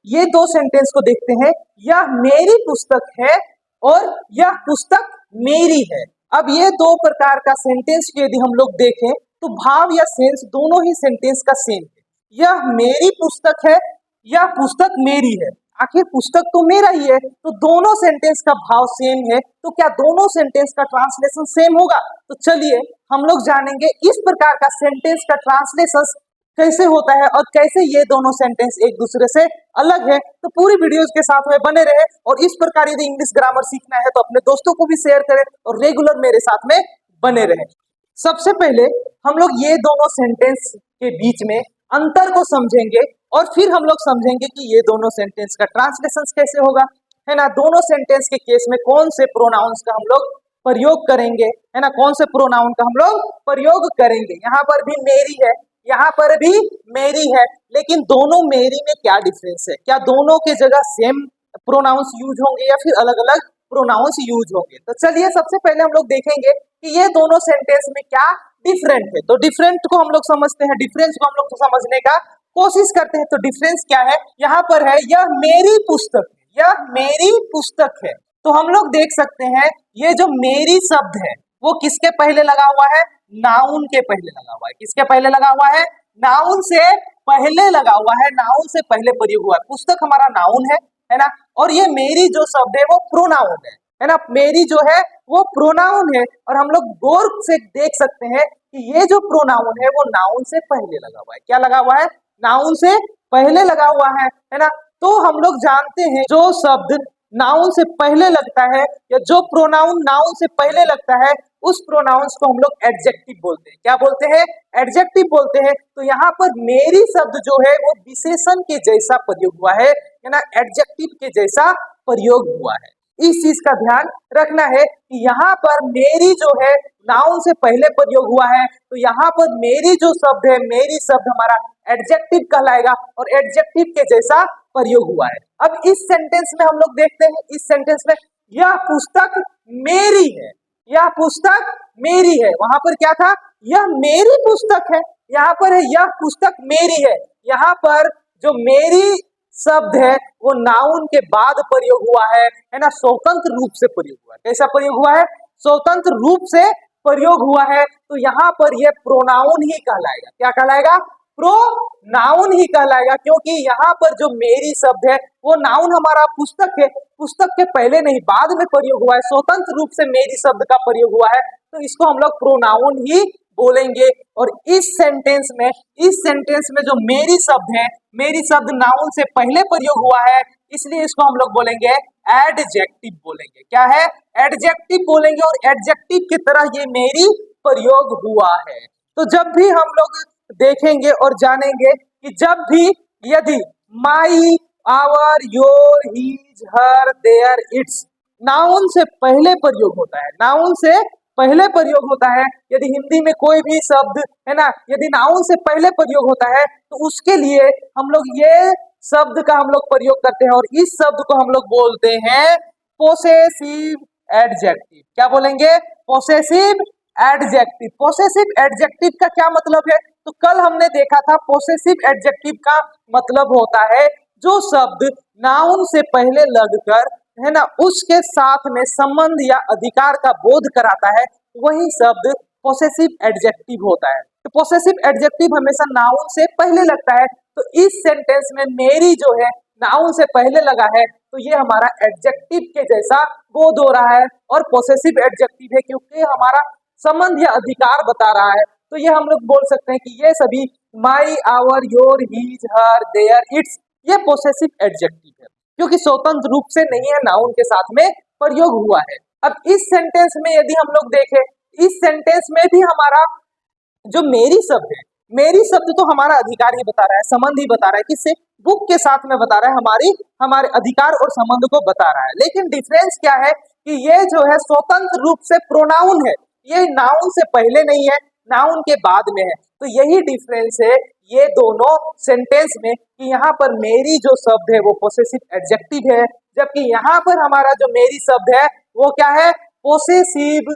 ये दो सेंटेंस को देखते हैं। यह मेरी पुस्तक है और यह पुस्तक मेरी है। अब ये दो प्रकार का सेंटेंस यदि हम लोग देखें तो भाव या सेंस दोनों ही सेंटेंस का सेम है। यह मेरी पुस्तक है, यह पुस्तक मेरी है। आखिर पुस्तक तो मेरा ही है, तो दोनों सेंटेंस का भाव सेम है, तो क्या दोनों सेंटेंस का ट्रांसलेशन सेम होगा? तो चलिए हम लोग जानेंगे इस प्रकार का सेंटेंस का ट्रांसलेशन कैसे होता है और कैसे ये दोनों सेंटेंस एक दूसरे से अलग है। तो पूरी वीडियोस के साथ में बने रहे और इस प्रकार यदि इंग्लिश ग्रामर सीखना है तो अपने दोस्तों को भी शेयर करें और रेगुलर मेरे साथ में बने रहे। सबसे पहले हम लोग ये दोनों सेंटेंस के बीच में अंतर को समझेंगे और फिर हम लोग समझेंगे कि ये दोनों सेंटेंस का ट्रांसलेशन कैसे होगा, है ना। दोनों सेंटेंस के केस में कौन से प्रोनाउंस का हम लोग प्रयोग करेंगे, है ना, कौन से प्रोनाउन का हम लोग प्रयोग करेंगे। यहाँ पर भी मेरी है, यहाँ पर भी मेरी है, लेकिन दोनों मेरी में क्या डिफरेंस है? क्या दोनों के जगह सेम प्रोनाउंस यूज होंगे या फिर अलग अलग प्रोनाउंस यूज होंगे? तो चलिए सबसे पहले हम लोग देखेंगे कि ये दोनों सेंटेंस में क्या डिफरेंट है। तो डिफरेंट को हम लोग समझते हैं, डिफरेंस को हम लोग समझने का कोशिश करते हैं। तो डिफरेंस क्या है? यहाँ पर है यह मेरी पुस्तक है, यह मेरी पुस्तक है। तो हम लोग देख सकते हैं ये जो मेरी शब्द है वो किसके पहले लगा हुआ है? नाउन के पहले लगा हुआ है। किसके पहले लगा हुआ है? नाउन से पहले लगा हुआ है, नाउन से पहले प्रयोग हुआ है। पुस्तक हमारा नाउन है ना, और ये मेरी जो शब्द है वो प्रोनाउन है ना। मेरी जो है वो प्रोनाउन है और हम लोग गौर से देख सकते हैं कि ये जो प्रोनाउन है वो नाउन से पहले लगा हुआ है। क्या लगा हुआ है? नाउन से पहले लगा हुआ है ना। तो हम लोग जानते हैं जो शब्द नाउन से पहले लगता है या जो प्रोनाउन नाउन से पहले लगता है उस प्रोनाउंस को हम लोग एडजेक्टिव बोलते हैं। क्या बोलते हैं? एडजेक्टिव बोलते हैं। तो यहाँ पर मेरी शब्द जो है वो विशेषण के जैसा प्रयोग हुआ है ना, एडजेक्टिव के जैसा प्रयोग हुआ है। इस चीज का ध्यान रखना है कि यहाँ पर मेरी जो है नाउन से पहले प्रयोग हुआ है, तो यहाँ पर मेरी जो शब्द है, मेरी शब्द हमारा एडजेक्टिव कहलाएगा और एडजेक्टिव के जैसा प्रयोग हुआ है। अब इस सेंटेंस में हम लोग देखते हैं, इस सेंटेंस में यह पुस्तक मेरी है, यह पुस्तक मेरी है। वहां पर क्या था? यह मेरी पुस्तक है। यहाँ पर है यह पुस्तक मेरी है। यहाँ पर जो मेरी शब्द है वो नाउन के बाद प्रयोग हुआ है ना, स्वतंत्र रूप से प्रयोग हुआ है। कैसा प्रयोग हुआ है? स्वतंत्र रूप से प्रयोग हुआ है। तो यहाँ पर यह प्रोनाउन ही कहलाएगा। क्या कहलाएगा? प्रोनाउन ही कहलाएगा, क्योंकि यहाँ पर जो मेरी शब्द है वो नाउन हमारा पुस्तक है, पुस्तक के पहले नहीं बाद में प्रयोग हुआ है, स्वतंत्र रूप से मेरी शब्द का प्रयोग हुआ है, तो इसको हम लोग प्रोनाउन ही बोलेंगे। और इस सेंटेंस में जो मेरी शब्द है, मेरी शब्द नाउन से पहले प्रयोग हुआ है, इसलिए इसको हम लोग बोलेंगे एडजेक्टिव बोलेंगे। क्या है? एडजेक्टिव बोलेंगे और एडजेक्टिव की तरह ये मेरी प्रयोग हुआ है। तो जब भी हम लोग देखेंगे और जानेंगे कि जब भी यदि my, our, your, his, her, their, its noun से पहले प्रयोग होता है, नाउन से पहले प्रयोग होता है, यदि हिंदी में कोई भी शब्द है ना यदि नाउन से पहले प्रयोग होता है तो उसके लिए हम लोग ये शब्द का हम लोग प्रयोग करते हैं और इस शब्द को हम लोग बोलते हैं पोसेसिव एडजेक्टिव। क्या बोलेंगे? Possessive adjective. पोसेसिव एडजेक्टिव का क्या मतलब है? तो कल हमने देखा था पोसेसिव एडजेक्टिव का मतलब होता है जो शब्द नाउन से पहले लगकर है ना उसके साथ में संबंध या अधिकार का बोध कराता है, वही शब्द पोसेसिव एडजेक्टिव होता है। तो पोसेसिव एडजेक्टिव हमेशा नाउन से पहले लगता है। तो इस सेंटेंस में मेरी जो है नाउन से पहले लगा है, तो ये हमारा एडजेक्टिव के जैसा बोध हो रहा है और पोसेसिव एडजेक्टिव है क्योंकि हमारा संबंध या अधिकार बता रहा है। तो ये हम लोग बोल सकते हैं कि ये सभी my, our, your, his, her, their, its ये पोसेसिव एडजेक्टिव है क्योंकि स्वतंत्र रूप से नहीं है, नाउन के साथ में प्रयोग हुआ है। अब इस सेंटेंस में यदि हम लोग देखें, इस सेंटेंस में भी हमारा जो मेरी शब्द है, मेरी शब्द तो हमारा अधिकार ही बता रहा है, संबंध ही बता रहा है। किससे? बुक के साथ में बता रहा है, हमारे अधिकार और संबंध को बता रहा है। लेकिन डिफरेंस क्या है कि ये जो है स्वतंत्र रूप से प्रोनाउन है, ये नाउन से पहले नहीं है, नाउन के बाद में है। तो यही डिफरेंस है ये दोनों सेंटेंस में कि यहाँ पर मेरी जो शब्द है वो पोसेसिव एडजेक्टिव है, जबकि यहाँ पर हमारा जो मेरी शब्द है वो क्या है? पोसेसिव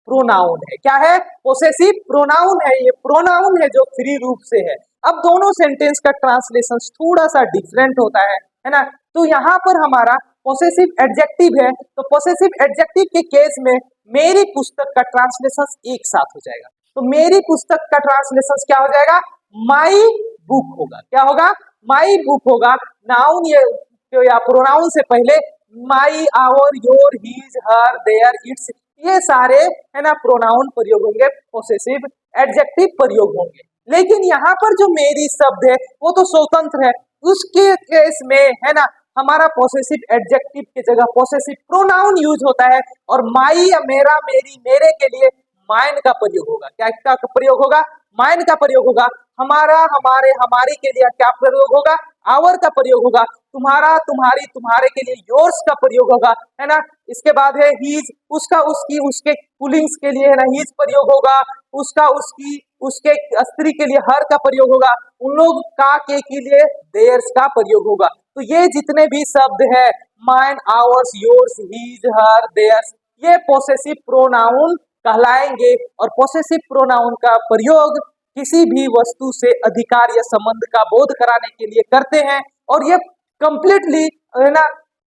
प्रोनाउन है। क्या है? पोसेसिव प्रोनाउन है। ये प्रोनाउन है जो फ्री रूप से है। अब दोनों सेंटेंस का ट्रांसलेशन थोड़ा सा डिफरेंट होता है है ना। तो यहाँ पर हमारा पोसेसिव एडजेक्टिव है, तो पोसेसिव एडजेक्टिव के केस में मेरी पुस्तक का ट्रांसलेशन एक साथ हो जाएगा। तो मेरी पुस्तक का ट्रांसलेशन क्या हो जाएगा, माई बुक होगा। क्या होगा, माई बुक होगा। नाउन या प्रोनाउन से पहले my, our, your, his, her, their, its, ये सारे है ना प्रोनाउन प्रयोग होंगे, पोसेसिव एडजेक्टिव प्रयोग होंगे। लेकिन यहाँ पर जो मेरी शब्द है वो तो स्वतंत्र है, उसके केस में है ना हमारा पोसेसिव एडजेक्टिव की जगह पोसेसिव प्रोनाउन यूज होता है, और माई या मेरा, मेरी, मेरे के लिए माइन का प्रयोग होगा। क्या प्रयोग होगा, माइन का प्रयोग होगा। हमारा, हमारे, हमारी के लिए क्या प्रयोग होगा, आवर का प्रयोग होगा। तुम्हारा, तुम्हारी, तुम्हारे के लिए योर्स का प्रयोग होगा, है ना। इसके बाद है हीज, उसका, उसकी, उसके पुलिंग्स के लिए है ना हीज प्रयोग होगा। उसका, उसकी, उसके स्त्री के लिए हर का प्रयोग होगा। उन लोग का के लिए देयर्स का प्रयोग होगा। तो ये जितने भी शब्द है माइन, आवर्स, योर्स, हीज, हर, देयर्स, ये पोसेसिव प्रोनाउन कहलाएंगे। और पोसेसिव प्रोनाउन का प्रयोग किसी भी वस्तु से अधिकार या संबंध का बोध कराने के लिए करते हैं, और ये कंप्लीटली है ना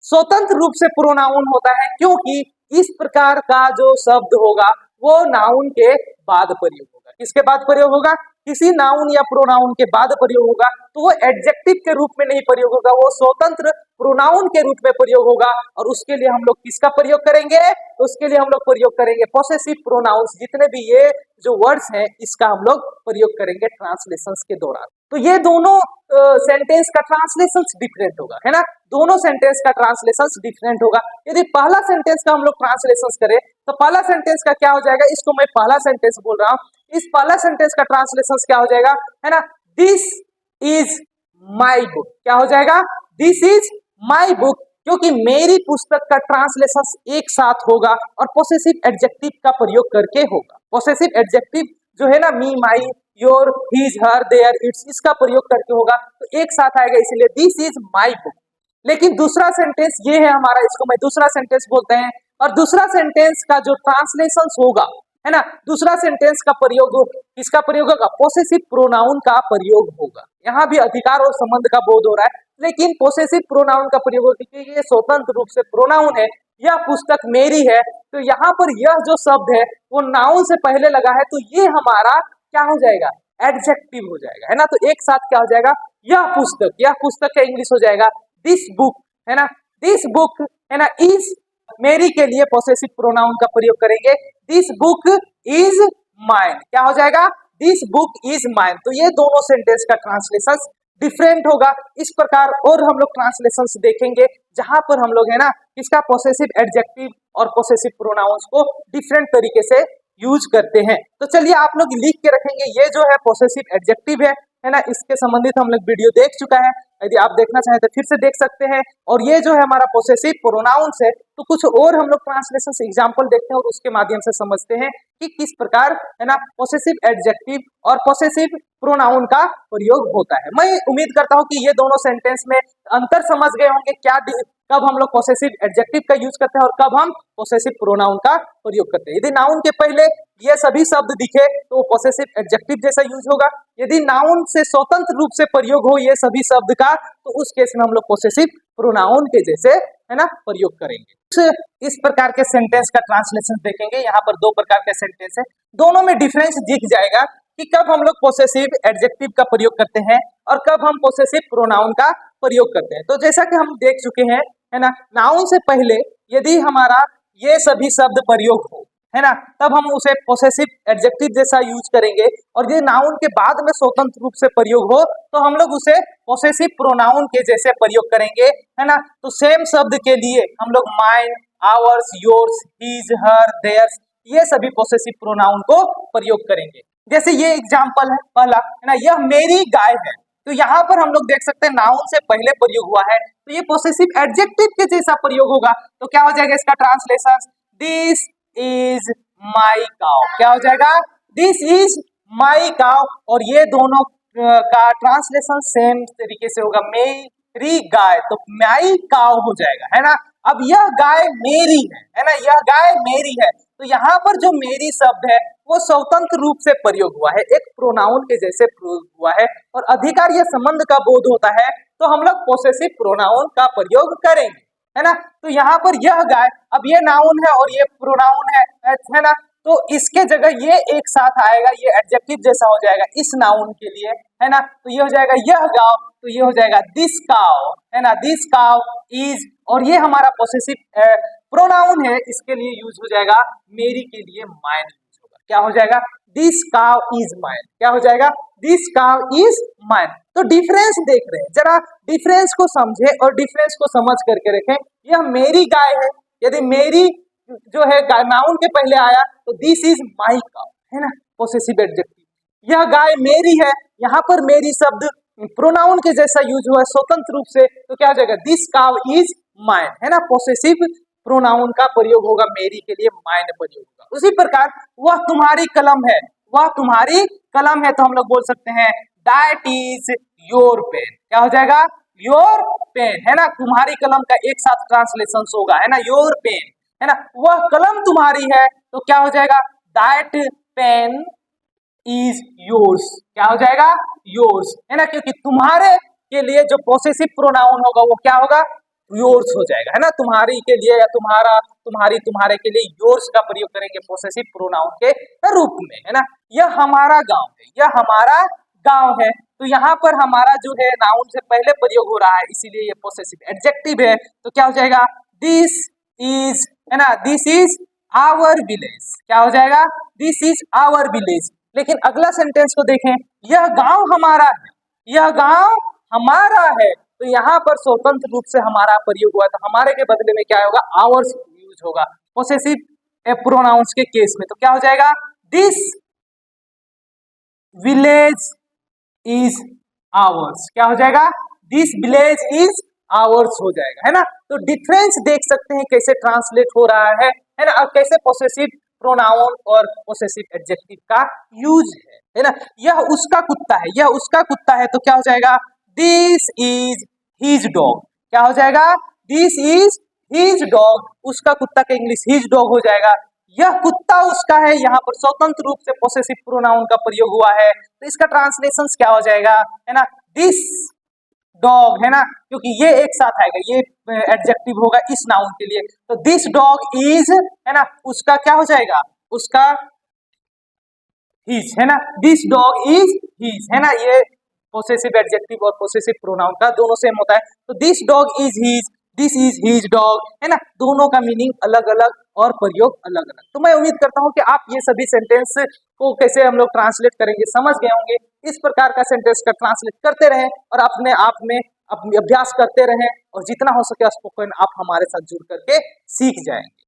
स्वतंत्र रूप से प्रोनाउन होता है, क्योंकि इस प्रकार का जो शब्द होगा वो नाउन के बाद प्रयोग होगा। किसके बाद प्रयोग होगा, किसी नाउन या प्रोनाउन के बाद प्रयोग होगा। तो वो एडजेक्टिव के रूप में नहीं प्रयोग होगा, वो स्वतंत्र प्रोनाउन के रूप में प्रयोग होगा। और उसके लिए हम लोग किसका प्रयोग करेंगे, उसके लिए हम लोग प्रयोग करेंगे पोसेसिव प्रोनाउंस। जितने भी ये जो वर्ड्स हैं इसका हम लोग प्रयोग करेंगे ट्रांसलेशंस के दौरान। तो ये दोनों सेंटेंस का ट्रांसलेशंस डिफरेंट होगा, है ना। दोनों सेंटेंस का ट्रांसलेशंस डिफरेंट होगा। यदि पहला सेंटेंस का हम लोग ट्रांसलेशंस करें तो पहला सेंटेंस का क्या हो जाएगा, इसको मैं पहला सेंटेंस बोल रहा हूं। इस पहला सेंटेंस का ट्रांसलेशंस क्या हो जाएगा, है ना, दिस इज माई बुक। क्या हो जाएगा, दिस इज माई बुक, क्योंकि मेरी पुस्तक का ट्रांसलेशन एक साथ होगा और पोसेसिव एडजेक्टिव का प्रयोग करके होगा। पोसेसिव एडजेक्टिव जो है ना me, my, your, his, her, their, its, इसका प्रयोग करके होगा, तो एक साथ आएगा, इसीलिए दिस इज माई बुक। लेकिन दूसरा सेंटेंस ये है हमारा, इसको मैं दूसरा सेंटेंस बोलते हैं। और दूसरा सेंटेंस का जो ट्रांसलेशन होगा, है ना, दूसरा सेंटेंस का प्रयोग किसका प्रयोग होगा, पोसेसिव प्रोनाउन का प्रयोग होगा। यहाँ भी अधिकार और संबंध का बोध हो रहा है, लेकिन पोसेसिव प्रोनाउन का प्रयोग होगा क्योंकि ये स्वतंत्र रूप से प्रोनाउन है। यह पुस्तक मेरी है, तो यहाँ पर यह जो शब्द है वो नाउन से पहले लगा है, तो ये हमारा क्या हो जाएगा, एडजेक्टिव हो जाएगा, है ना। तो एक साथ क्या हो जाएगा, यह पुस्तक का इंग्लिश हो जाएगा दिस बुक, है ना। दिस बुक है ना इज, मेरी के लिए पोसेसिव प्रोनाउन का प्रयोग करेंगे, दिस बुक इज माइन। क्या हो जाएगा, दिस बुक इज माइन। तो ये दोनों सेंटेंस का ट्रांसलेशन डिफरेंट होगा। इस प्रकार और हम लोग ट्रांसलेशंस देखेंगे जहां पर हम लोग है ना इसका पोसेसिव एडजेक्टिव और पोसेसिव प्रोनाउंस को डिफरेंट तरीके से यूज करते हैं। तो चलिए आप लोग लिख के रखेंगे, ये जो है पोसेसिव एडजेक्टिव है ना, इसके संबंधित हम लोग वीडियो देख चुका है। यदि आप देखना चाहें तो फिर से देख सकते हैं। और ये जो है हमारा पोसेसिव प्रोनाउंस है, तो कुछ और हम लोग ट्रांसलेशन से एग्जांपल देखते हैं और उसके माध्यम से समझते हैं कि किस प्रकार है ना पोसेसिव एडजेक्टिव और पोसेसिव प्रोनाउन का प्रयोग होता है। मैं उम्मीद करता हूं कि ये दोनों सेंटेंस में अंतर समझ गए होंगे, क्या कब हम लोग पोसेसिव एडजेक्टिव का यूज करते हैं और कब हम पोसेसिव प्रोनाउन का प्रयोग करते हैं। यदि नाउन के पहले ये सभी शब्द दिखे तो पोसेसिव एडजेक्टिव जैसा यूज होगा। यदि नाउन से स्वतंत्र रूप से प्रयोग हो ये सभी शब्द का, तो उस केस में हम लोग पोसेसिव प्रोनाउन के जैसे है ना प्रयोग करेंगे। इस प्रकार के सेंटेंस का ट्रांसलेशन देखेंगे। यहाँ पर दो प्रकार के सेंटेंस है, दोनों में डिफरेंस दिख जाएगा कि कब हम लोग पोसेसिव एडजेक्टिव का प्रयोग करते हैं और कब हम पोसेसिव प्रोनाउन का प्रयोग करते हैं। तो जैसा कि हम देख चुके हैं, है ना, नाउन से पहले यदि हमारा ये सभी शब्द प्रयोग हो, है ना, तब हम उसे पोसेसिव एडजेक्टिव जैसा यूज करेंगे। और ये नाउन के बाद में स्वतंत्र रूप से प्रयोग हो तो हम लोग उसे पोसेसिव प्रोनाउन के जैसे प्रयोग करेंगे, है ना। तो सेम शब्द के लिए हम लोग माइन, आवर्स, योर्स, हिज, हर, देयर्स, ये सभी पोसेसिव प्रोनाउन को प्रयोग करेंगे। जैसे ये एग्जाम्पल है पहला, है ना, यह मेरी गाय है। तो यहाँ पर हम लोग देख सकते हैं नाउन से पहले प्रयोग हुआ है, तो ये पोसेसिव एडजेक्टिव के जैसा प्रयोग होगा। तो क्या हो जाएगा इसका translation, this is my cow. क्या हो जाएगा, दिस इज माई काउ। और ये दोनों का ट्रांसलेशन सेम तरीके से होगा, मेरी गाय, तो माई काउ हो जाएगा, है ना। अब यह गाय मेरी है ना, यह गाय मेरी है। तो यहाँ पर जो मेरी शब्द है वो स्वतंत्र रूप से प्रयोग हुआ है, एक प्रोनाउन के जैसे प्रयोग हुआ है और अधिकार या संबंध का बोध होता है तो हम लोग पोसेसिव प्रोनाउन का प्रयोग करेंगे, है ना। तो यहाँ पर यह गाय, अब ये नाउन है और ये प्रोनाउन है ना, तो इसके जगह ये एक साथ आएगा, ये एडजेक्टिव जैसा हो जाएगा इस नाउन के लिए, है ना। तो ये हो जाएगा यह गांव, तो ये हो जाएगा दिस काउ, है ना, दिस काउ इज, और ये हमारा पोसेसिव प्रोनाउन है, इसके लिए यूज हो जाएगा मेरी के लिए माइन यूज होगा। क्या हो जाएगा? This cow is mine. क्या हो जाएगा? This cow is mine. तो डिफरेंस देख रहे हैं, जरा डिफरेंस को समझे और डिफरेंस को समझ करके रखें। यह मेरी गाय है, यदि मेरी जो है नाउन के पहले आया तो दिस इज माई काउ, है ना, पोसेसिव एडजेक्टिव। यह गाय मेरी है, यहाँ पर मेरी शब्द प्रोनाउन के जैसा यूज हुआ है स्वतंत्र रूप से, तो क्या हो जाएगा? दिस काउ इज माइन, है ना, पोसेसिव प्रोनाउन का प्रयोग होगा, मेरी के लिए माइन प्रयोग होगा। उसी प्रकार वह तुम्हारी कलम है, वह तुम्हारी कलम है, तो हम लोग बोल सकते हैं दैट इज योर पेन। क्या हो जाएगा? योर पेन, है ना, तुम्हारी कलम का एक साथ ट्रांसलेशन होगा, है ना, योर पेन, है ना। वह कलम तुम्हारी है, तो क्या हो जाएगा? That pain is yours. क्या हो जाएगा? योर्स, है ना, क्योंकि तुम्हारे के लिए जो पोसेसिव प्रोनाउन होगा वो क्या होगा? योर्स हो जाएगा, है ना। तुम्हारी के लिए या तुम्हारा, तुम्हारी, तुम्हारे के लिए योर्स का प्रयोग करेंगे पोसेसिव प्रोनाउन के रूप में, है ना। यह हमारा गांव है, यह हमारा गांव है, तो यहाँ पर हमारा जो है नाउन से पहले प्रयोग हो रहा है, इसीलिए ये पोसेसिव एडजेक्टिव है। तो क्या हो जाएगा? दिस इज, है ना, दिस इज आवर विलेज। क्या हो जाएगा? This is our village. लेकिन अगला सेंटेंस को देखें, यह गांव हमारा है, यह गांव हमारा है, तो यहाँ पर स्वतंत्र रूप से हमारा प्रयोग हुआ, तो हमारे के बदले में क्या होगा? आवर्स यूज होगा पोसेसिव प्रोनाउंस के केस में। तो क्या हो जाएगा? This village is ours. क्या हो जाएगा? दिस विलेज इज आवर्स हो जाएगा, है ना। तो डिफरेंस देख सकते हैं कैसे ट्रांसलेट हो रहा है ना, और कैसे पोसेसिव प्रोनाउन और पोसेसिव एडजेक्टिव का यूज है ना। यह उसका कुत्ता है, यह उसका कुत्ता है, तो क्या हो जाएगा? This is his dog. क्या हो जाएगा? दिस इज हिज डॉग, उसका कुत्ता का इंग्लिश हिज डॉग हो जाएगा। यह कुत्ता उसका है, यहाँ पर स्वतंत्र रूप से पोसेसिव प्रोनाउन का प्रयोग हुआ है, तो इसका ट्रांसलेशन क्या हो जाएगा? है ना, दिस डॉग, है ना, क्योंकि ये एक साथ आएगा, ये एडजेक्टिव होगा इस नाउन के लिए, तो दिस डॉग इज, है ना, उसका क्या हो जाएगा? उसका हिज, है ना, दिस डॉग इज हिज, है ना। ये पोसेसिव एडजेक्टिव और पोसेसिव प्रोनाउन का दोनों सेम होता है, तो this dog is his, this is his dog, है ना, दोनों का मीनिंग अलग अलग और प्रयोग अलग अलग। तो मैं उम्मीद करता हूं कि आप ये सभी सेंटेंस को कैसे हम लोग ट्रांसलेट करेंगे समझ गए होंगे। इस प्रकार का सेंटेंस का ट्रांसलेट करते रहें और अपने आप में अपनी अभ्यास करते रहें, और जितना हो सके स्पोकन आप हमारे साथ जुड़ करके सीख जाएंगे।